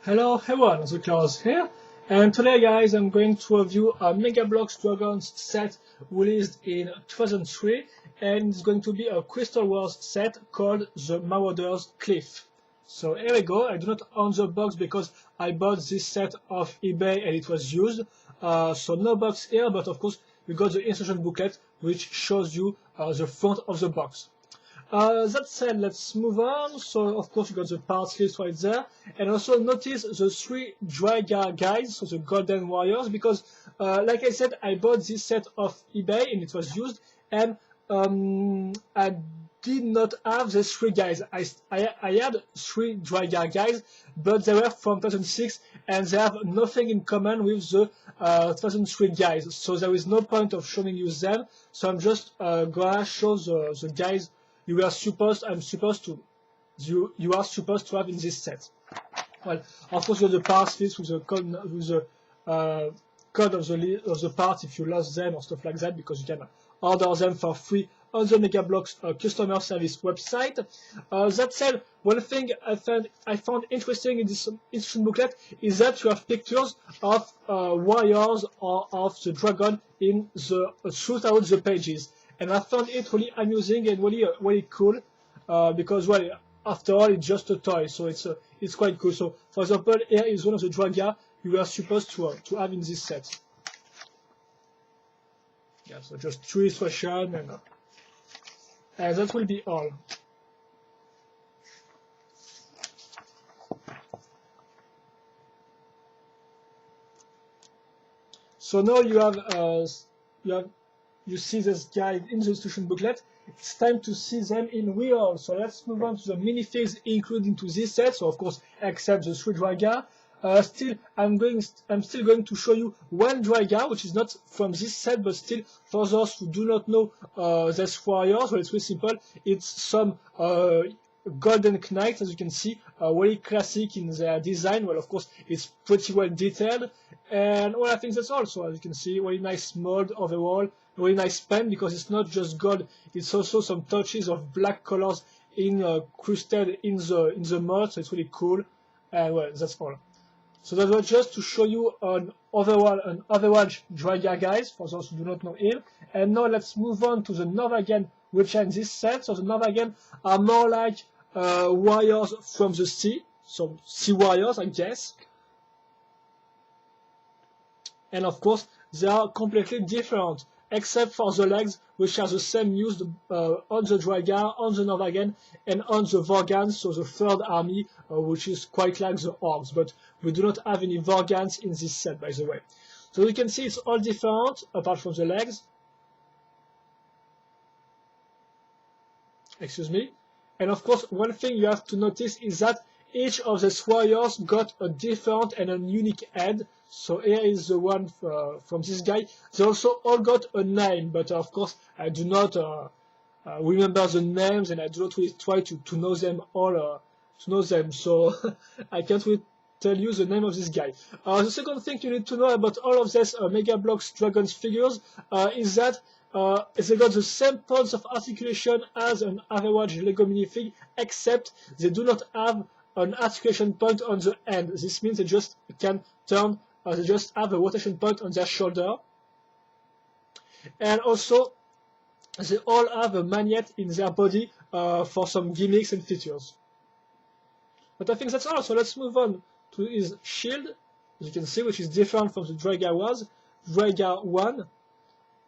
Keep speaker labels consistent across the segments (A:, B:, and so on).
A: Hello everyone, the Klaus here, and today guys I'm going to review a Megabloks Dragons set released in 2003, and it's going to be a Crystal Wars set called the Marauder's Cliff. So here we go. I do not own the box because I bought this set off eBay and it was used, so no box here, but of course we got the instruction booklet which shows you the front of the box. That said, let's move on. So, of course, you got the parts list right there. And also notice the three Draga guys, so the Golden Warriors, because, like I said, I bought this set off eBay and it was used. And I did not have the three guys. I had three Draga guys, but they were from 2006 and they have nothing in common with the 2003 guys. So there is no point of showing you them. So I'm just gonna show the guys you are supposed to have in this set. Well, of course, you have the parts list with the code of the parts if you lost them or stuff like that, because you can order them for free on the Megabloks customer service website. That said, one thing I found interesting in this instruction booklet is that you have pictures of warriors or of the dragon in the throughout the pages. And I found it really amusing and really cool, because, well, after all, it's just a toy, so it's quite cool. So, for example, here is one of the Draga you are supposed to have in this set. Yeah, so just 2 illustrations, and that will be all. So now you see this guide in the instruction booklet. It's time to see them in real. So let's move on to the minifigs included into this set. So of course, except the 3 Draga. I'm still going to show you one Draga, which is not from this set, but still for those who do not know these warriors. Well, it's really simple. It's some golden knights, as you can see, really classic in their design. Well, of course, it's pretty well detailed, and well, I think that's all. So as you can see, really nice mold overall, really nice pen, because it's not just gold; it's also some touches of black colors in Krystal in the mold. So it's really cool, and well, that's all. So that was just to show you an Overwatch Draga guys, for those who do not know him. And now let's move on to the Norvagan, which are in this set. So the Norvagan are more like warriors from the sea, so sea warriors, I guess. And of course, they are completely different, except for the legs, which are the same used on the Draga, on the Norvagan, and on the Vorgans, so the third army, which is quite like the Orcs. But we do not have any Vorgans in this set, by the way. So you can see it's all different, apart from the legs. Excuse me. And of course, one thing you have to notice is that each of these warriors got a different and a unique head. So here is the one from this guy. They also all got a name, but of course I do not remember the names, and I do not really try to know them all. So I can't really tell you the name of this guy. The second thing you need to know about all of these Megabloks Dragons figures is that they got the same points of articulation as an average Lego minifig, except they do not have an articulation point on the end. This means they just can turn, they just have a rotation point on their shoulder. And also, they all have a magnet in their body for some gimmicks and features. But I think that's all, so let's move on to his shield, as you can see, which is different from the Draga was. Draga 1.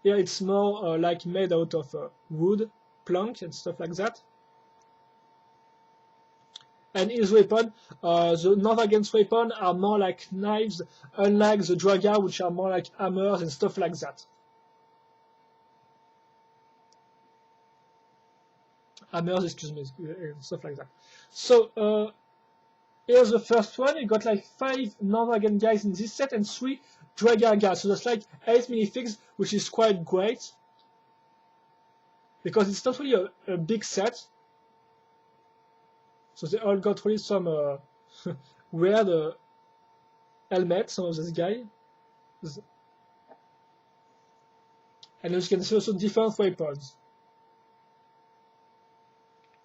A: Here it's more like made out of wood, plank, and stuff like that. And his weapon, the Norvagan's weapon are more like knives, unlike the Draga, which are more like hammers and stuff like that. Hammers, excuse me, stuff like that. So here's the first one. You got like 5 Norvagan guys in this set and 3 Draga guys. So that's like 8 minifigs, which is quite great, because it's not really a big set. So they all got really some weird helmets, some of these guys. And as you can see, also different weapons.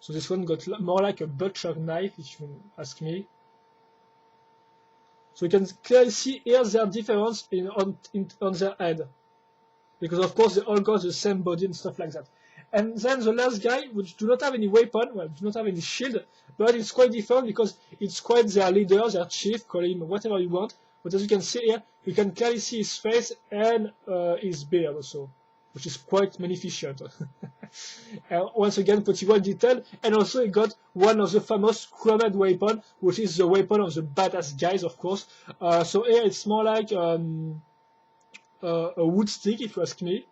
A: So this one got more like a butcher knife, if you ask me. So you can clearly see here their difference on their head. Because of course they all got the same body and stuff like that. And then the last guy, which do not have any weapon, well, do not have any shield, but it's quite different because it's quite their leader, their chief, call him whatever you want. But as you can see here, you can clearly see his face and his beard also, which is quite magnificent. Once again, pretty well detailed. And also he got one of the famous chromed weapon, which is the weapon of the badass guys, of course. So here it's more like a wood stick, if you ask me.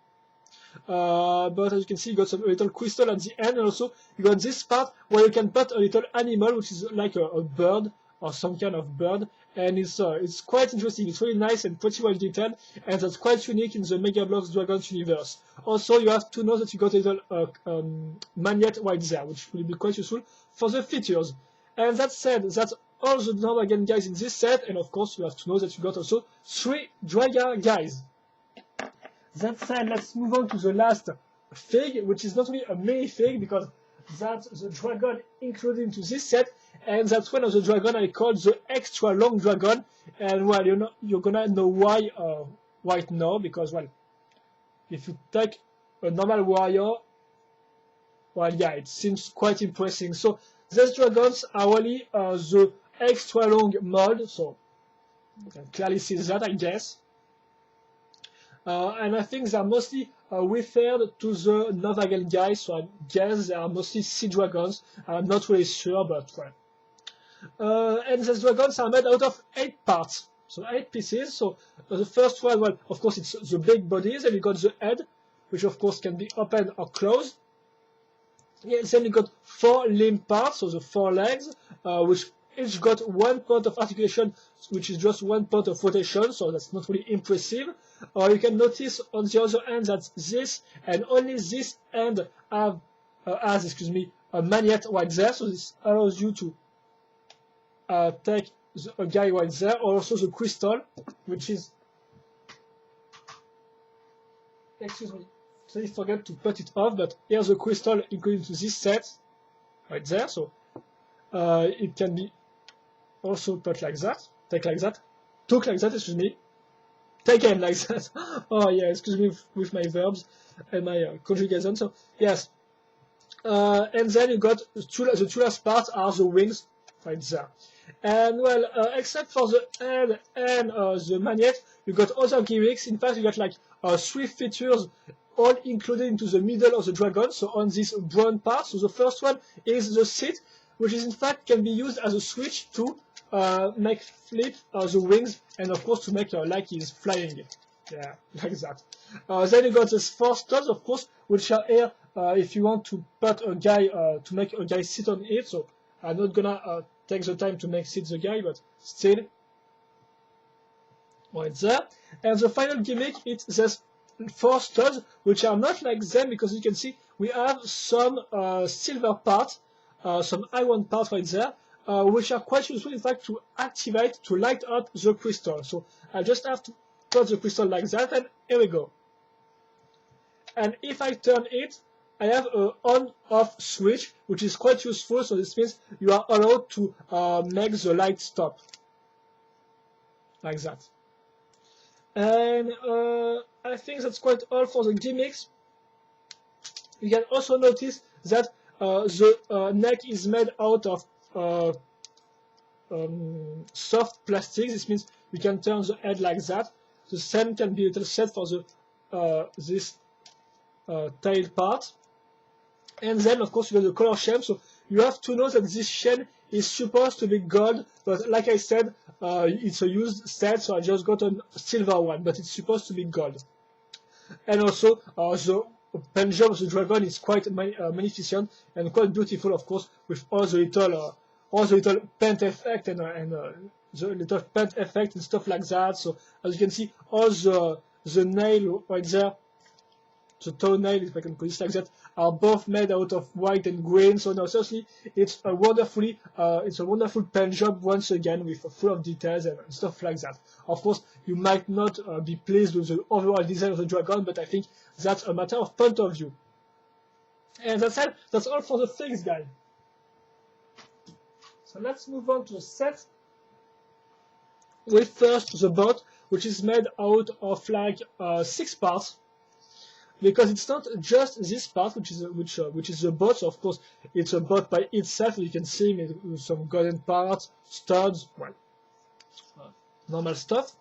A: But as you can see, you got some little crystal at the end, and also you got this part where you can put a little animal, which is like a bird or some kind of bird, and it's quite interesting. It's really nice and pretty well detailed, and that's quite unique in the Megabloks Dragons universe. Also, you have to know that you got a little magnet right there, which will be quite useful for the features. And that said, that's all the Dragon guys in this set, and of course you have to know that you got also 3 Dragon guys. That said, let's move on to the last fig, which is not really a mini fig because that's the dragon included into this set, and that's one of the dragon I call the extra long dragon. And well, you're gonna know why right now, because well, if you take a normal warrior, well, yeah, it seems quite impressive. So these dragons are really the extra long mold, so you can clearly see that, I guess. And I think they are mostly referred to the Novagal guys, so I guess they are mostly sea dragons. I'm not really sure, but well. And these dragons are made out of 8 parts, so 8 pieces. So the first one, well, of course, it's the big bodies, and you got the head, which of course can be opened or closed. Yeah, then you got 4 limb parts, so the 4 legs, which each got 1 point of articulation, which is just 1 point of rotation, so that's not really impressive. You can notice on the other end that this and only this end has a magnet right there, so this allows you to take a guy right there, or also the crystal, which is, excuse me, I forgot to put it off, but here's the crystal included to this set right there, so it can be also put like that, take like that, took like that, excuse me, taken like that. Oh yeah, excuse me with my verbs and my conjugation. So yes, and then you got the two last parts are the wings right there. And well, except for the head and the magnet, you got other gimmicks. In fact, you got like 3 features all included into the middle of the dragon. So on this brown part, so the first one is the seat, which is in fact can be used as a switch to make flip the wings, and of course to make like he's flying. Yeah, like that. Then you got the 4 studs, of course, which are here if you want to put a guy to make a guy sit on it. So I'm not gonna take the time to make sit the guy, but still, right there. And the final gimmick is this 4 studs, which are not like them because you can see we have some silver parts, some iron parts right there, which are quite useful in fact to activate, to light up the crystal. So I just have to put the crystal like that, and here we go. And if I turn it, I have a on-off switch, which is quite useful. So this means you are allowed to make the light stop like that. And I think that's quite all for the gimmicks. You can also notice that the neck is made out of soft plastic. This means you can turn the head like that. The same can be a little set for the this tail part. And then of course you got the color chain. So you have to know that this chain is supposed to be gold, but like I said, it's a used set, so I just got a silver one, but it's supposed to be gold. And also the pendulum of the dragon is quite magnificent and quite beautiful, of course, with all the little paint effect and the little paint effect and stuff like that. So as you can see, all the nail right there, the toenail, if I can put it like that, are both made out of white and green. So no, seriously, it's a wonderful paint job once again, with full of details and stuff like that. Of course, you might not be pleased with the overall design of the dragon, but I think that's a matter of point of view. And that's all for the things, guys. So let's move on to the set. with first the boat, which is made out of like 6 parts, because it's not just this part which is the boat. So of course it's a boat by itself. You can see with some golden parts, studs, well, normal stuff.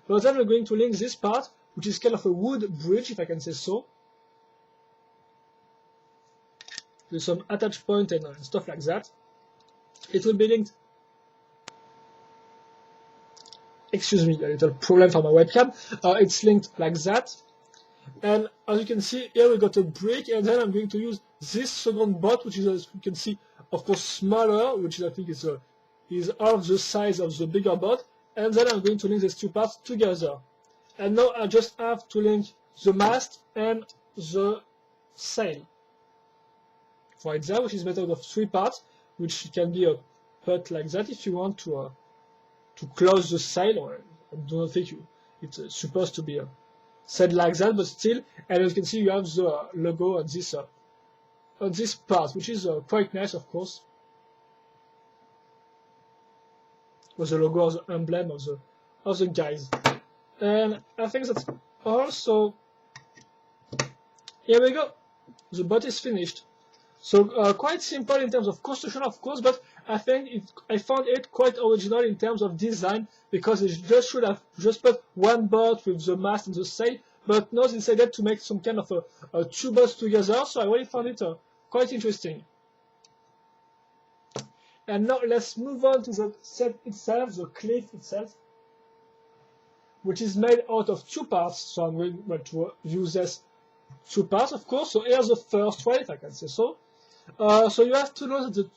A: But then we're going to link this part, which is kind of a wood bridge, if I can say so, with some attach point and stuff like that. It will be linked. Excuse me, a little problem for my webcam. It's linked like that. And as you can see, here we got a brick, and then I'm going to use this second boat, which is, as you can see, of course, smaller, which I think is half the size of the bigger boat. And then I'm going to link these two parts together. And now I just have to link the mast and the sail right there, which is made out of 3 parts, which can be put like that if you want to close the sail. Or I do not think it's supposed to be said like that, but still. And as you can see, you have the logo on this part, which is quite nice, of course, with the logo, the emblem of the guys. And I think that's all. So here we go. The boat is finished. So quite simple in terms of construction, of course, but I think I found it quite original in terms of design, because it just should have just put one boat with the mast and the sail, but no, they decided to make some kind of a 2 boats together. So I really found it quite interesting. And now let's move on to the set itself, the cliff itself, which is made out of 2 parts. So I'm going to use this 2 parts, of course. So here's the first one, if I can say so. So you have to know that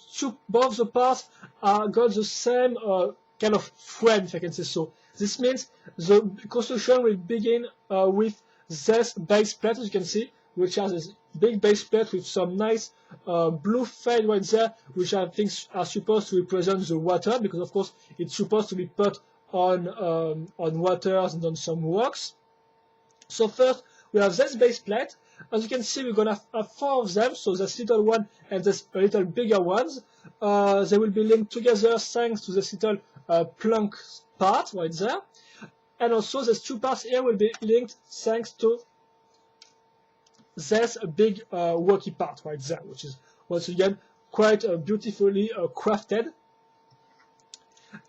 A: both the parts got the same kind of frame, if I can say so. This means the construction will begin with this base plate, as you can see, which has this big base plate with some nice blue fade right there, which I think are supposed to represent the water, because of course it's supposed to be put on waters and on some rocks. So first we have this base plate. As you can see, we're gonna have 4 of them. So this little one and this little bigger ones. They will be linked together thanks to this little plank part right there. And also these 2 parts here will be linked thanks to this big walkie part right there, which is once again quite beautifully crafted.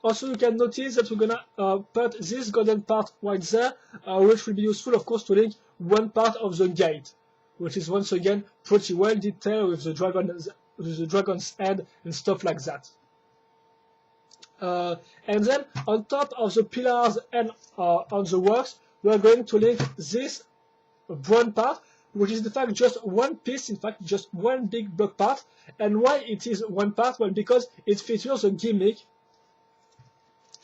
A: Also, you can notice that we're gonna put this golden part right there, which will be useful, of course, to link one part of the gate, which is once again pretty well detailed with the dragon's head and stuff like that. And then on top of the pillars and on the works, we are going to link this brown part, which is in fact just one piece, in fact just one big block part. And why it is one part? Well, because it features a gimmick,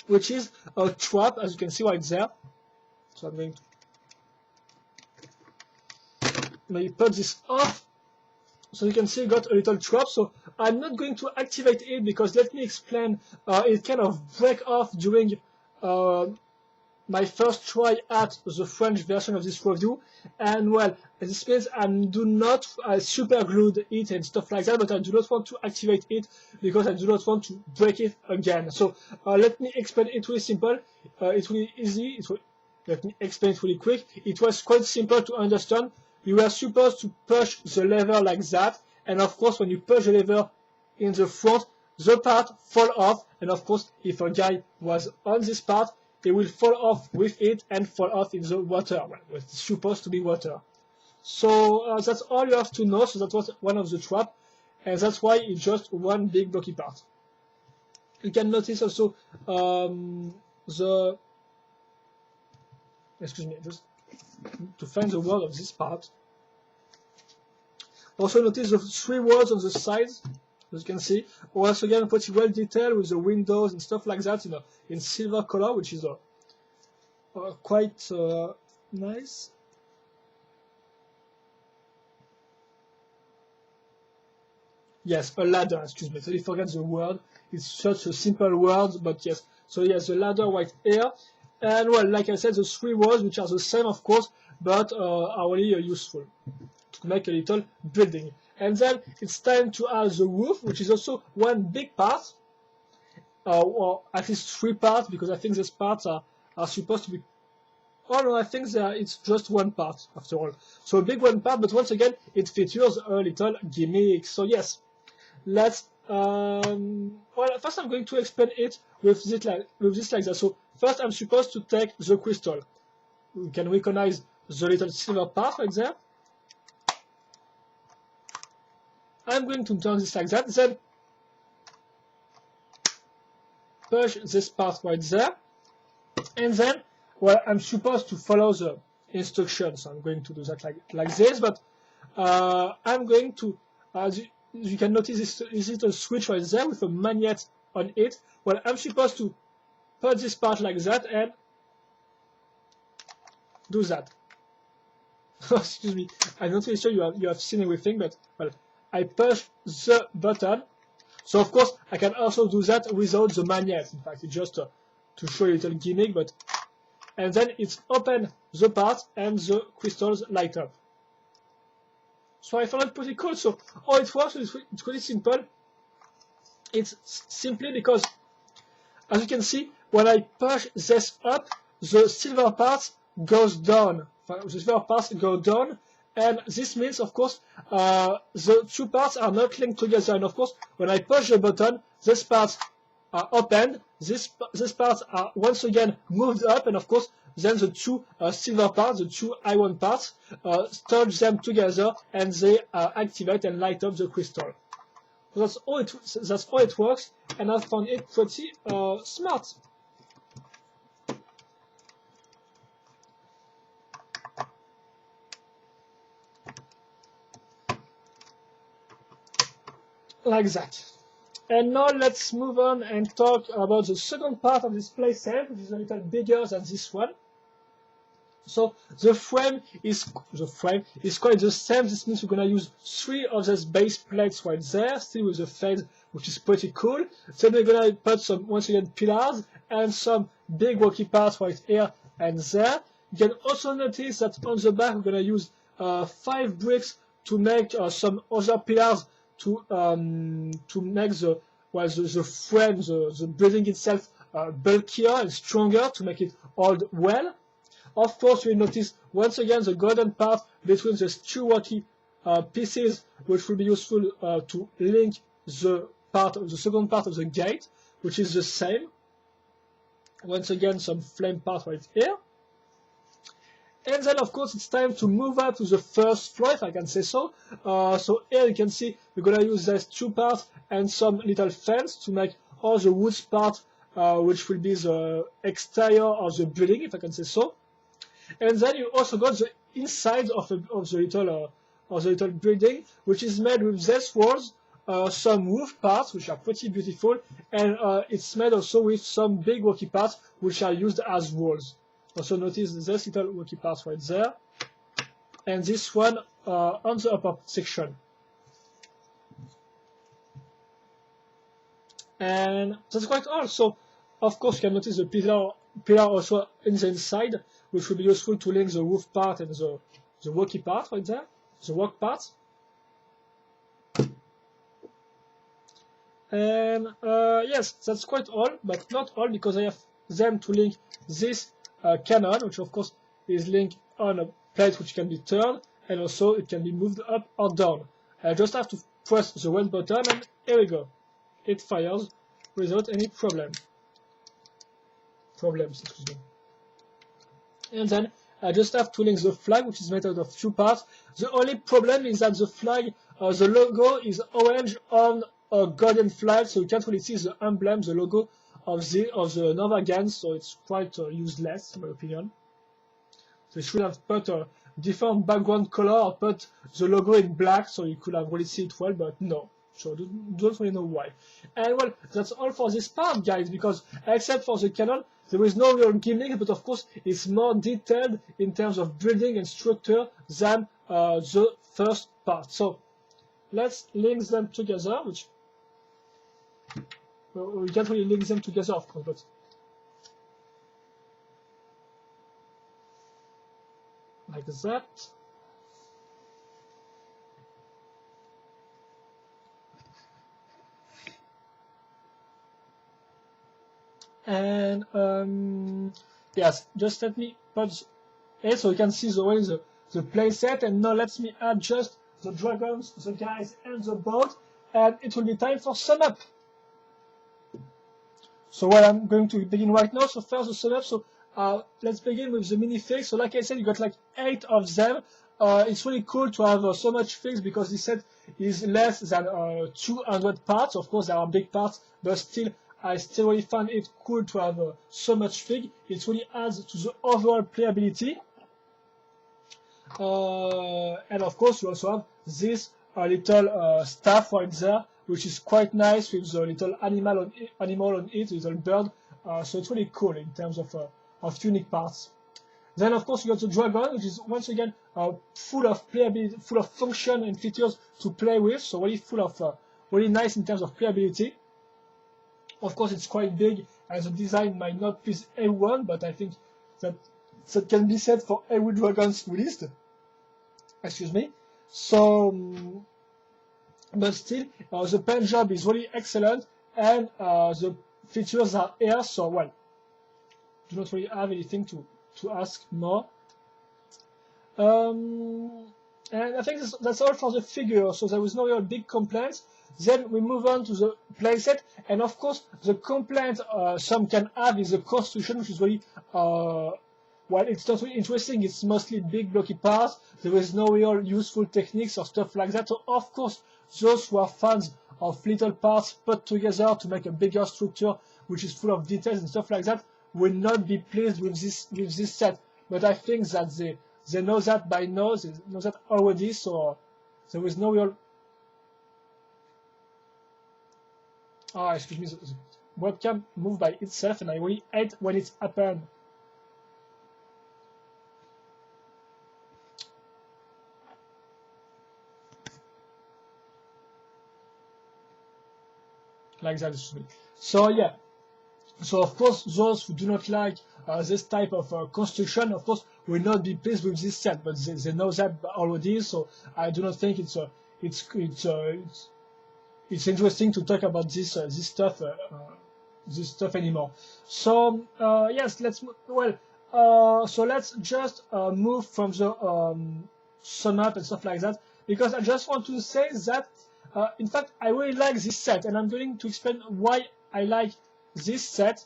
A: which is a trap, as you can see right there. So I'm going to maybe put this off. So you can see it got a little trap. So I'm not going to activate it, because let me explain, it kind of break off during my first try at the French version of this review. And well, this means I do not super glued it and stuff like that, but I do not want to activate it because I do not want to break it again. So let me explain it really simple. It's really easy. Let me explain it really quick. It was quite simple to understand. You are supposed to push the lever like that, and of course when you push the lever in the front, the part fall off, and of course if a guy was on this part, it will fall off with it and fall off in the water. Well, it's supposed to be water. So that's all you have to know. So that was one of the traps, and that's why it's just one big blocky part. You can notice also excuse me, just to find the word of this part. Also notice the 3 words on the sides, as you can see. Once again, pretty well detailed with the windows and stuff like that in silver color, which is quite nice. Yes, a ladder, excuse me. So you forget the word. It's such a simple word, but yes. So yes, the ladder right here. And well, like I said, the 3 words, which are the same, of course, but are really useful to make a little building. And then it's time to add the roof, which is also one big part. or at least 3 parts, because I think these parts are supposed to be. Oh no, I think it's just 1 part after all. So a big 1 part, but once again, it features a little gimmick. So yes, let's. Well, first I'm going to explain it with this like that. So first I'm supposed to take the crystal. We can recognize the little silver part right there. I'm going to turn this like that, then push this part right there, and then, well, I'm supposed to follow the instructions. So I'm going to do that like this, but I'm going to, as you can notice, this little switch right there with a magnet on it. Well, I'm supposed to put this part like that and do that. Excuse me, I'm not really sure you have seen everything, but well, I push the button. So of course I can also do that without the magnet. In fact, it's just to show you a little gimmick, but and then it's open the part and the crystals light up. So I found it pretty cool. So how it works is it's really simple. It's simply because, as you can see, when I push this up, the silver part goes down. The silver parts go down, and this means, of course, the 2 parts are not linked together. And of course, when I push the button, these parts are opened, these parts are once again moved up, and of course, then the 2 silver parts, the 2 iron parts, touch them together, and they activate and light up the crystal. So that's how it works, and I found it pretty smart. Like that. And now let's move on and talk about the second part of this playset, which is a little bigger than this one. So the frame is quite the same. This means we're gonna use 3 of these base plates right there, still with the fade, which is pretty cool. Then we're gonna put some, once again, pillars and some big rocky parts right here and there. You can also notice that on the back we're gonna use 5 bricks to make some other pillars to make the frame, the building itself bulkier and stronger, to make it hold well. Of course, we notice once again the golden part between the 2 rocky pieces, which will be useful to link the second part of the gate, which is the same. Once again, some flame part right here. And then, of course, it's time to move up to the first floor, if I can say so. So here you can see we're going to use these 2 parts and some little fence to make all the woods part, which will be the exterior of the building, if I can say so. And then you also got the inside of the little building, which is made with these walls, some roof parts, which are pretty beautiful, and it's made also with some big rocky parts, which are used as walls. Also notice this little rocky parts right there, and this one on the upper section. And that's quite all. So, of course, you can notice the pillar also in the inside, which will be useful to link the roof part and the rocky part right there, the rock part. And yes, that's quite all, but not all, because I have them to link this cannon, which of course is linked on a plate which can be turned, and also it can be moved up or down. I just have to press the red button, and here we go. It fires without any problems. Excuse me. And then I just have to link the flag, which is made out of 2 parts. The only problem is that the flag, the logo is orange on a golden flag, so you can't really see the emblem, the logo of the Nova Gang, so it's quite useless in my opinion. They should have put a different background color or put the logo in black, so you could have really seen it well, but no. So don't really know why. And well, that's all for this part, guys, because except for the cannon, there is no real gimmick, but of course it's more detailed in terms of building and structure than the first part. So let's link them together, which we can't really link them together, of course, but like that. And yes, just let me put it so you can see the way the playset. And now let me add just the dragons, the guys, and the boat, and it will be time for sum up. So what I'm going to begin right now. So first the sum up. So let's begin with the minifigs. So like I said, you got like 8 of them. It's really cool to have so much figs because this set is less than 200 parts. Of course, there are big parts, but still, I still really find it cool to have so much fig. It really adds to the overall playability. And of course, you also have this little staff right there, which is quite nice with the little animal on it, little bird. So it's really cool in terms of unique parts. Then of course you got the dragon, which is once again full of playability, full of function and features to play with. So really full of really nice in terms of playability. Of course it's quite big, and the design might not please everyone, but I think that can be said for every dragons released. Excuse me. So, but still, the paint job is really excellent, and the features are here. So well, do not really have anything to ask more. And I think that's all for the figure, so there was no real big complaints. Then we move on to the playset, and of course the complaint some can have is the construction, which is really well, it's not really interesting. It's mostly big blocky parts. There is no real useful techniques or stuff like that. So of course those who are fans of little parts put together to make a bigger structure, which is full of details and stuff like that, will not be pleased with this set. But I think that they know that by now, they know that already, so there is no real... excuse me, the webcam moved by itself, and I really hate when it happens. Like that, so yeah. So of course, those who do not like this type of construction, of course, will not be pleased with this set. But they know that already, so I do not think it's interesting to talk about this stuff anymore. So yes, so let's just move from the sum up and stuff like that, because I just want to say that in fact I really like this set, and I'm going to explain why I like this set.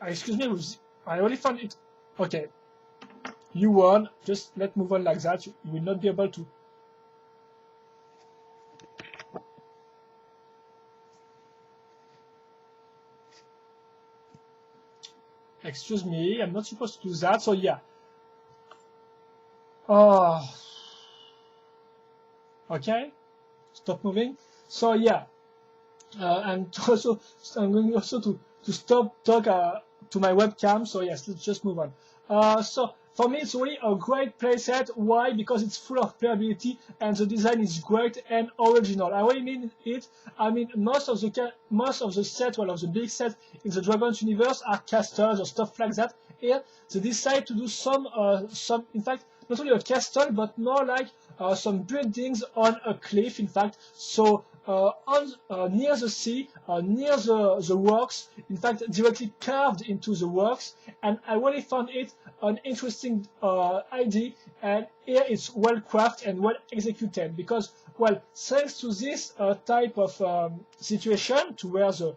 A: Excuse me, I already found it. Okay, you won. Just let's move on like that. You will not be able to. Excuse me, I'm not supposed to do that. So yeah. Okay, stop moving. So yeah, and also I'm going also to stop talk to my webcam. So yes, let's just move on. So for me, it's really a great playset. Why? Because it's full of playability, and the design is great and original. I really mean it. I mean most of the set, well, of the big set in the Dragons universe are castles or stuff like that. Here they decide to do some, in fact, not only a castle, but more like some buildings on a cliff, in fact. So near the sea, near the works, in fact, directly carved into the works. And I really found it an interesting idea, and here it's well crafted and well executed, because, well, thanks to this type of situation, to where the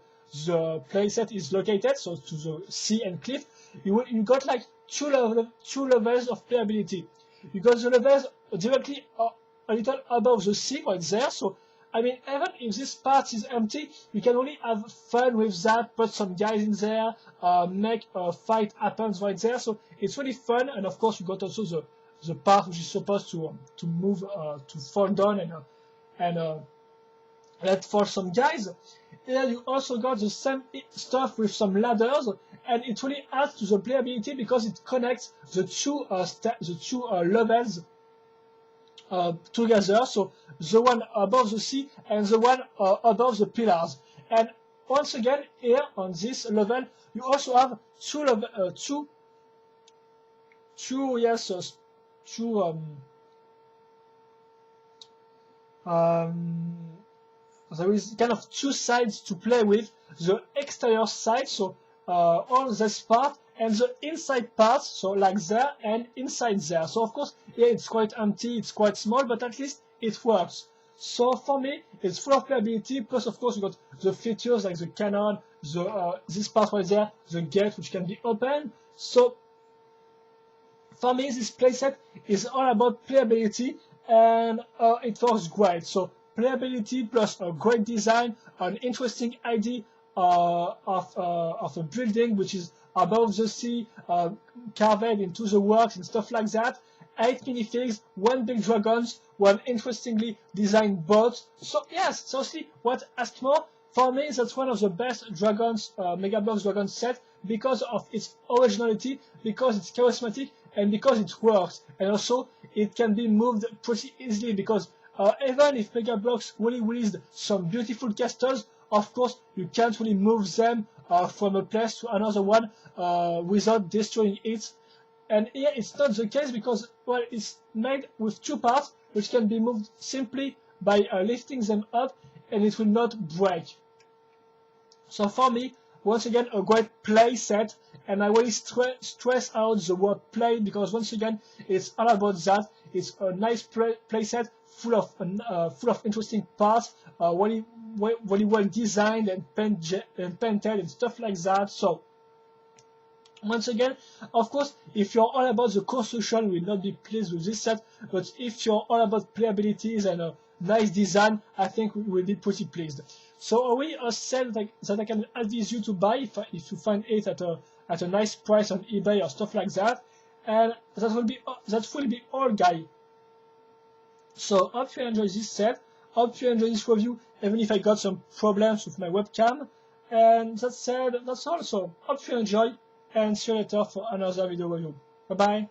A: playset is located, so to the sea and cliff, you got like two levels of playability. You got the levels directly a little above the sea right there. So I mean, even if this part is empty, you can really have fun with that, put some guys in there, make a fight happen right there. So it's really fun. And of course you got also the part which is supposed to move, to fall down and let fall some guys. Here you also got the same stuff with some ladders, and it really adds to the playability because it connects the two levels together. So the one above the sea and the one above the pillars. And once again, here on this level, you also have two there is kind of two sides to play with: the exterior side, so all this part, and the inside part, so like there and inside there. So of course, yeah, it's quite empty, it's quite small, but at least it works. So for me, it's full of playability. Plus, of course, you got the features like the cannon, the this part right there, the gate which can be opened. So for me, this playset is all about playability, and it works great. So playability plus a great design, an interesting idea of a building which is above the sea, carved into the works and stuff like that. 8 minifigs, 1 big dragons, 1 interestingly designed boat. So yes, seriously, what ask more? For me, that's one of the best dragons, Megabloks dragon set, because of its originality, because it's charismatic, and because it works. And also, it can be moved pretty easily, because even if Megabloks really released some beautiful castles, of course, you can't really move them from a place to another one without destroying it. And here it's not the case because, well, it's made with 2 parts which can be moved simply by lifting them up, and it will not break. So for me, once again, a great play set, and I really stress out the word play, because once again, it's all about that. It's a nice play set full of interesting parts, really well designed and painted and stuff like that. So once again, of course, if you're all about the construction, you will not be pleased with this set, but if you're all about playabilities and a nice design, I think we will be pretty pleased. So really a set that I can advise you to buy if you find it at a nice price on eBay or stuff like that. And that will be all, guys. So hope you enjoy this set, hope you enjoy this review, even if I got some problems with my webcam. And that said, that's all. So hope you enjoy, and see you later for another video review. Bye bye.